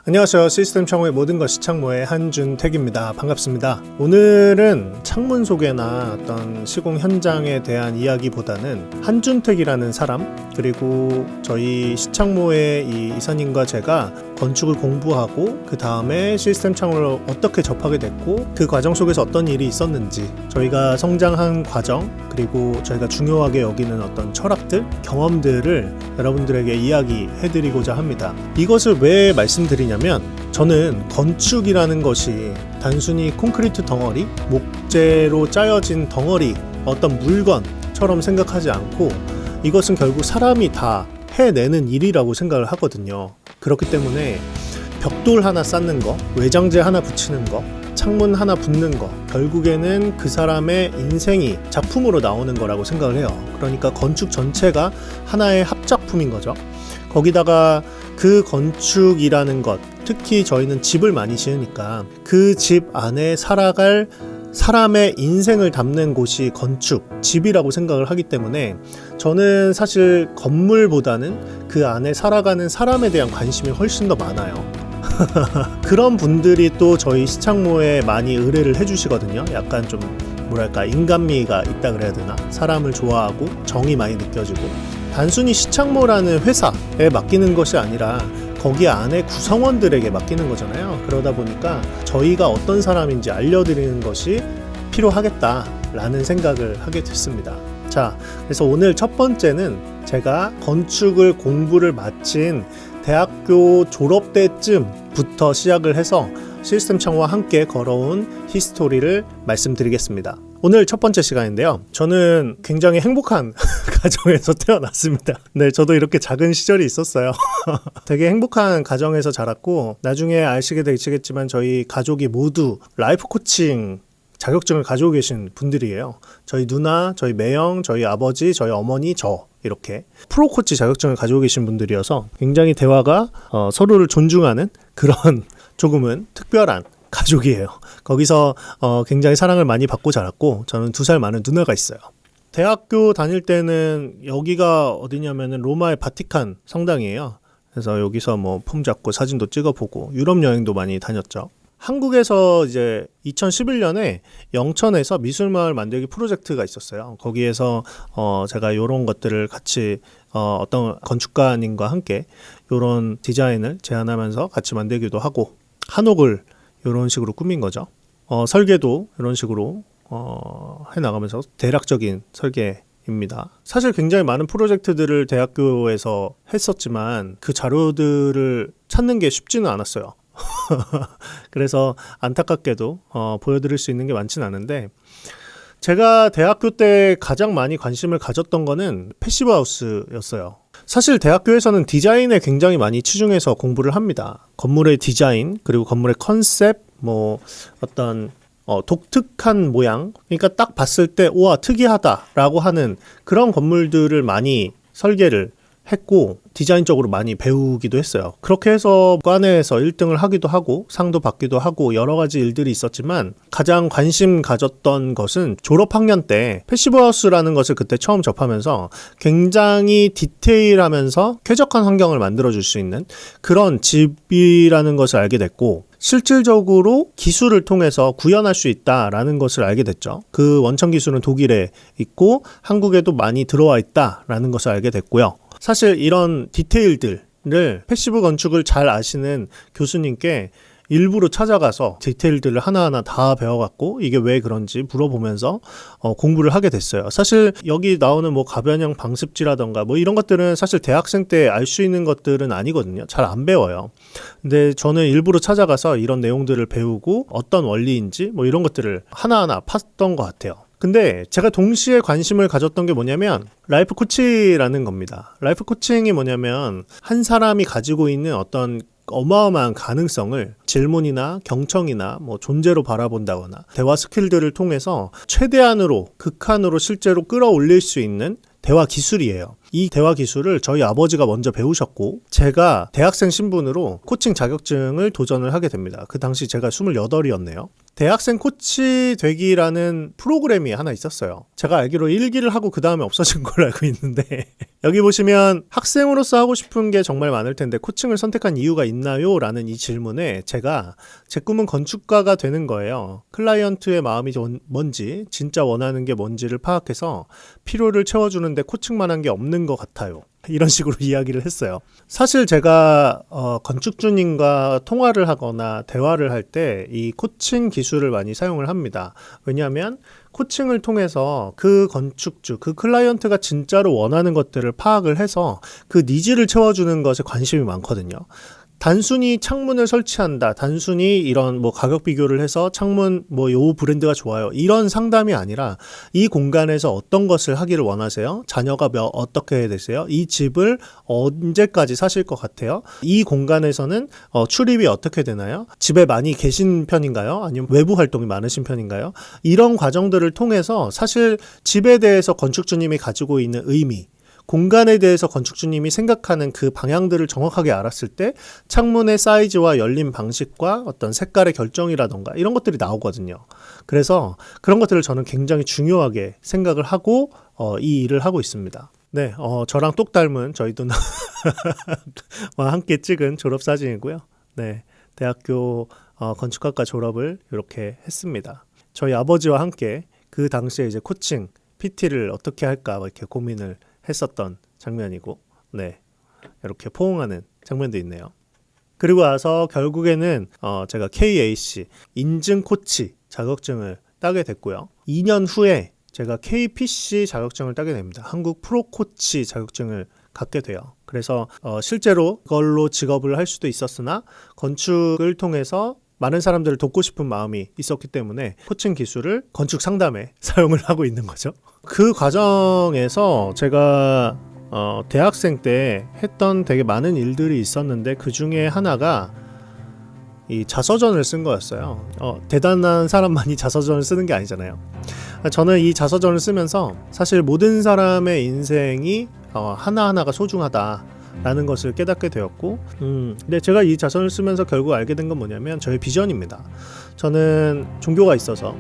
안녕하세요. 시스템 창호의 모든 것이 창모의 한준택입니다. 반갑습니다. 오늘은 창문 소개나 어떤 시공 현장에 대한 이야기보다는 한준택이라는 사람, 그리고 저희 시창모의 이 이사님과 제가 건축을 공부하고 그 다음에 시스템 창호를 어떻게 접하게 됐고 그 과정 속에서 어떤 일이 있었는지, 저희가 성장한 과정, 그리고 저희가 중요하게 여기는 어떤 철학들, 경험들을 여러분들에게 이야기해드리고자 합니다. 이것을 왜 말씀드리냐면, 저는 건축이라는 것이 단순히 콘크리트 덩어리, 목재로 짜여진 덩어리, 어떤 물건처럼 생각하지 않고 이것은 결국 사람이 다 해내는 일이라고 생각을 하거든요. 그렇기 때문에 벽돌 하나 쌓는 거, 외장재 하나 붙이는 거, 창문 하나 붙는 거, 결국에는 그 사람의 인생이 작품으로 나오는 거라고 생각을 해요. 그러니까 건축 전체가 하나의 합작품인 거죠. 거기다가 그 건축이라는 것, 특히 저희는 집을 많이 지으니까 그 집 안에 살아갈 사람의 인생을 담는 곳이 건축, 집이라고 생각을 하기 때문에 저는 사실 건물보다는 그 안에 살아가는 사람에 대한 관심이 훨씬 더 많아요. 그런 분들이 또 저희 시창모에 많이 의뢰를 해주시거든요. 약간 좀 뭐랄까 인간미가 있다 그래야 되나? 사람을 좋아하고 정이 많이 느껴지고, 단순히 시창모라는 회사에 맡기는 것이 아니라 거기 안에 구성원들에게 맡기는 거잖아요. 그러다 보니까 저희가 어떤 사람인지 알려드리는 것이 필요하겠다라는 생각을 하게 됐습니다. 자, 그래서 오늘 첫 번째는 제가 건축을 공부를 마친 대학교 졸업 때쯤부터 시작을 해서 시스템 창호와 함께 걸어온 히스토리를 말씀드리겠습니다. 오늘 첫 번째 시간인데요. 저는 굉장히 행복한 가정에서 태어났습니다. 네, 저도 이렇게 작은 시절이 있었어요. 되게 행복한 가정에서 자랐고, 나중에 아시게 되시겠지만 저희 가족이 모두 라이프 코칭 자격증을 가지고 계신 분들이에요. 저희 누나, 저희 매형, 저희 아버지, 저희 어머니, 저 이렇게 프로 코치 자격증을 가지고 계신 분들이어서 굉장히 대화가 서로를 존중하는 그런 조금은 특별한 가족이에요. 거기서 굉장히 사랑을 많이 받고 자랐고, 저는 2살 많은 누나가 있어요. 대학교 다닐 때는 여기가 어디냐면은 로마의 바티칸 성당이에요. 그래서 여기서 뭐 폼 잡고 사진도 찍어보고 유럽 여행도 많이 다녔죠. 한국에서 이제 2011년에 영천에서 미술마을 만들기 프로젝트가 있었어요. 거기에서 제가 이런 것들을 같이 어떤 건축가님과 함께 이런 디자인을 제안하면서 같이 만들기도 하고, 한옥을 이런 식으로 꾸민 거죠. 설계도 이런 식으로 해나가면서 대략적인 설계입니다. 사실 굉장히 많은 프로젝트들을 대학교에서 했었지만 그 자료들을 찾는 게 쉽지는 않았어요. 그래서 안타깝게도 보여드릴 수 있는 게 많진 않은데, 제가 대학교 때 가장 많이 관심을 가졌던 거는 패시브 하우스였어요. 사실 대학교에서는 디자인에 굉장히 많이 치중해서 공부를 합니다. 건물의 디자인, 그리고 건물의 컨셉, 뭐 어떤 독특한 모양, 그러니까 딱 봤을 때 우와 특이하다라고 하는 그런 건물들을 많이 설계를 했고 디자인적으로 많이 배우기도 했어요. 그렇게 해서 과내에서 1등을 하기도 하고 상도 받기도 하고 여러 가지 일들이 있었지만, 가장 관심 가졌던 것은 졸업학년 때 패시브하우스라는 것을 그때 처음 접하면서 굉장히 디테일하면서 쾌적한 환경을 만들어줄 수 있는 그런 집이라는 것을 알게 됐고, 실질적으로 기술을 통해서 구현할 수 있다라는 것을 알게 됐죠. 그 원천 기술은 독일에 있고 한국에도 많이 들어와 있다라는 것을 알게 됐고요. 사실 이런 디테일들을 패시브 건축을 잘 아시는 교수님께 일부러 찾아가서 디테일들을 하나하나 다 배워갖고 이게 왜 그런지 물어보면서 공부를 하게 됐어요. 사실 여기 나오는 뭐 가변형 방습지라던가 뭐 이런 것들은 사실 대학생 때 알 수 있는 것들은 아니거든요. 잘 안 배워요. 근데 저는 일부러 찾아가서 이런 내용들을 배우고 어떤 원리인지 뭐 이런 것들을 하나하나 팠던 것 같아요. 근데 제가 동시에 관심을 가졌던 게 뭐냐면 라이프 코치라는 겁니다. 라이프 코칭이 뭐냐면 한 사람이 가지고 있는 어떤 어마어마한 가능성을 질문이나 경청이나 뭐 존재로 바라본다거나 대화 스킬들을 통해서 최대한으로 극한으로 실제로 끌어올릴 수 있는 대화 기술이에요. 이 대화 기술을 저희 아버지가 먼저 배우셨고 제가 대학생 신분으로 코칭 자격증을 도전을 하게 됩니다. 그 당시 제가 28이었네요. 대학생 코치 되기라는 프로그램이 하나 있었어요. 제가 알기로 1기를 하고 그 다음에 없어진 걸로 알고 있는데 여기 보시면 학생으로서 하고 싶은 게 정말 많을 텐데 코칭을 선택한 이유가 있나요? 라는 이 질문에 제가 제 꿈은 건축가가 되는 거예요. 클라이언트의 마음이 뭔지 진짜 원하는 게 뭔지를 파악해서 필요를 채워주는데 코칭만 한 게 없는 것 같아요. 이런 식으로 이야기를 했어요. 사실 제가 건축주님과 통화를 하거나 대화를 할 때 이 코칭 기술을 많이 사용을 합니다. 왜냐하면 코칭을 통해서 그 건축주, 그 클라이언트가 진짜로 원하는 것들을 파악을 해서 그 니즈를 채워주는 것에 관심이 많거든요. 단순히 창문을 설치한다, 단순히 이런 뭐 가격 비교를 해서 창문 뭐 요 브랜드가 좋아요, 이런 상담이 아니라 이 공간에서 어떤 것을 하기를 원하세요? 자녀가 어떻게 되세요? 이 집을 언제까지 사실 것 같아요? 이 공간에서는 출입이 어떻게 되나요? 집에 많이 계신 편인가요? 아니면 외부 활동이 많으신 편인가요? 이런 과정들을 통해서 사실 집에 대해서 건축주님이 가지고 있는 의미, 공간에 대해서 건축주님이 생각하는 그 방향들을 정확하게 알았을 때 창문의 사이즈와 열림 방식과 어떤 색깔의 결정이라던가 이런 것들이 나오거든요. 그래서 그런 것들을 저는 굉장히 중요하게 생각을 하고 이 일을 하고 있습니다. 네, 저랑 똑 닮은 저희 누나와 함께 찍은 졸업사진이고요. 네, 대학교 건축학과 졸업을 이렇게 했습니다. 저희 아버지와 함께 그 당시에 이제 코칭, PT를 어떻게 할까 이렇게 고민을 했었던 장면이고, 네, 이렇게 포옹하는 장면도 있네요. 그리고 와서 결국에는 제가 KAC 인증 코치 자격증을 따게 됐고요. 2년 후에 제가 KPC 자격증을 따게 됩니다. 한국 프로 코치 자격증을 갖게 돼요. 그래서 실제로 그걸로 직업을 할 수도 있었으나 건축을 통해서 많은 사람들을 돕고 싶은 마음이 있었기 때문에 코칭 기술을 건축 상담에 사용을 하고 있는 거죠. 그 과정에서 제가 대학생 때 했던 되게 많은 일들이 있었는데 그 중에 하나가 이 자서전을 쓴 거였어요. 대단한 사람만이 자서전을 쓰는 게 아니잖아요. 저는 이 자서전을 쓰면서 사실 모든 사람의 인생이 하나하나가 소중하다 라는 것을 깨닫게 되었고, 근데 제가 이 자서전을 쓰면서 결국 알게 된 건 뭐냐면 저의 비전입니다. 저는 종교가 있어서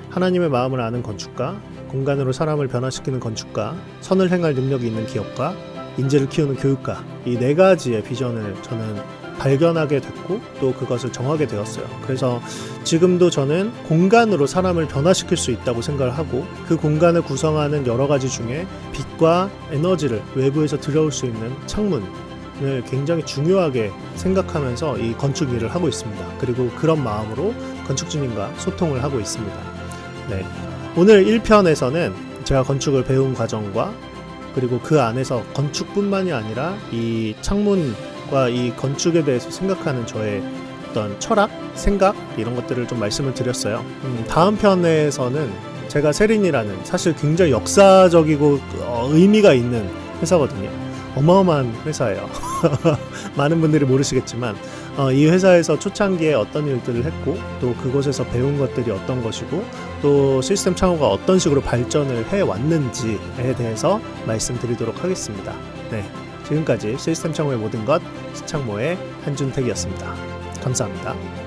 하나님의 마음을 아는 건축가, 공간으로 사람을 변화시키는 건축가, 선을 행할 능력이 있는 기업가, 인재를 키우는 교육가, 이 네 가지의 비전을 저는 발견하게 됐고 또 그것을 정하게 되었어요. 그래서 지금도 저는 공간으로 사람을 변화시킬 수 있다고 생각을 하고 그 공간을 구성하는 여러 가지 중에 빛과 에너지를 외부에서 들여올 수 있는 창문을 굉장히 중요하게 생각하면서 이 건축 일을 하고 있습니다. 그리고 그런 마음으로 건축주님과 소통을 하고 있습니다. 네. 오늘 1편에서는 제가 건축을 배운 과정과 그리고 그 안에서 건축뿐만이 아니라 이 창문과 이 건축에 대해서 생각하는 저의 어떤 철학, 생각 이런 것들을 좀 말씀을 드렸어요. 다음 편에서는 제가 세린이라는 사실 굉장히 역사적이고 의미가 있는 회사거든요. 어마어마한 회사예요. 많은 분들이 모르시겠지만 이 회사에서 초창기에 어떤 일들을 했고 또 그곳에서 배운 것들이 어떤 것이고 또 시스템 창호가 어떤 식으로 발전을 해왔는지에 대해서 말씀드리도록 하겠습니다. 네, 지금까지 시스템 창호의 모든 것 시창모의 한준택이었습니다. 감사합니다.